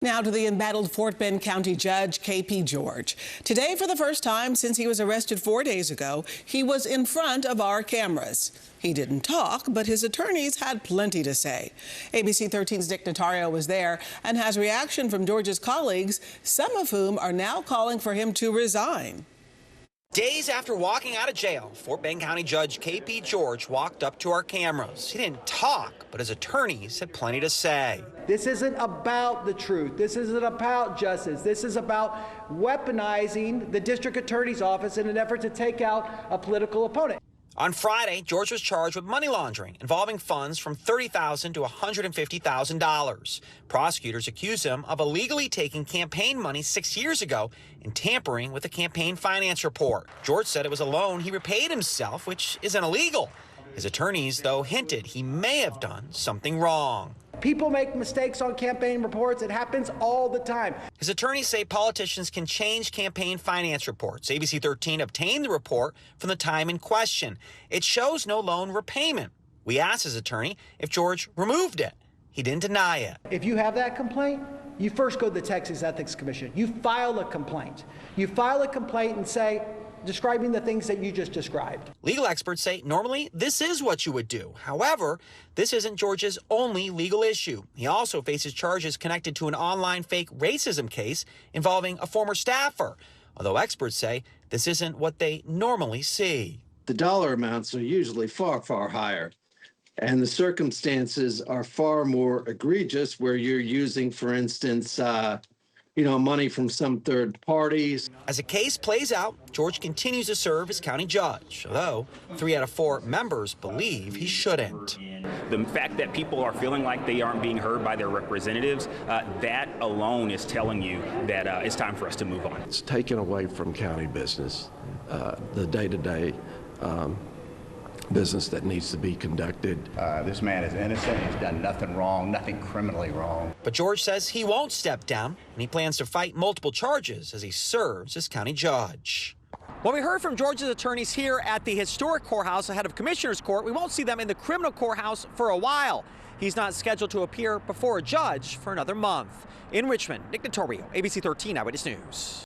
Now to the embattled Fort Bend County Judge K.P. George. Today, for the first time since he was arrested 4 days ago, he was in front of our cameras. He didn't talk, but his attorneys had plenty to say. ABC 13's Nick Notario was there and has reaction from George's colleagues, some of whom are now calling for him to resign. Days after walking out of jail, Fort Bend County Judge K.P. George walked up to our cameras. He didn't talk, but his attorneys had plenty to say. This isn't about the truth. This isn't about justice. This is about weaponizing the district attorney's office in an effort to take out a political opponent. On Friday, George was charged with money laundering involving funds from $30,000 to $150,000. Prosecutors accuse him of illegally taking campaign money 6 years ago and tampering with the campaign finance report. George said it was a loan he repaid himself, which isn't illegal. His attorneys, though, hinted he may have done something wrong. People make mistakes on campaign reports. It happens all the time. His attorneys say politicians can change campaign finance reports. ABC 13 obtained the report from the time in question. It shows no loan repayment. We asked his attorney if George removed it. He didn't deny it. If you have that complaint, you first go to the Texas Ethics Commission. You file a complaint. You file a complaint and say, describing the things that you just described. Legal experts say normally this is what you would do. However, this isn't George's only legal issue. He also faces charges connected to an online fake racism case involving a former staffer, although experts say this isn't what they normally see. The dollar amounts are usually far, far higher, and the circumstances are far more egregious where you're using, for instance, money from some third parties. As the case plays out, George continues to serve as county judge, although 3 out of 4 members believe he shouldn't. The fact that people are feeling like they aren't being heard by their representatives, that alone is telling you that it's time for us to move on. It's taken away from county business, the day-to-day business that needs to be conducted. This man is innocent. He's done nothing wrong, nothing criminally wrong. But George says he won't step down, and he plans to fight multiple charges as he serves as county judge. Well, we heard from George's attorneys here at the historic courthouse ahead of Commissioner's Court. We won't see them in the criminal courthouse for a while. He's not scheduled to appear before a judge for another month. In Richmond, Nick Notario, ABC 13 Eyewitness News.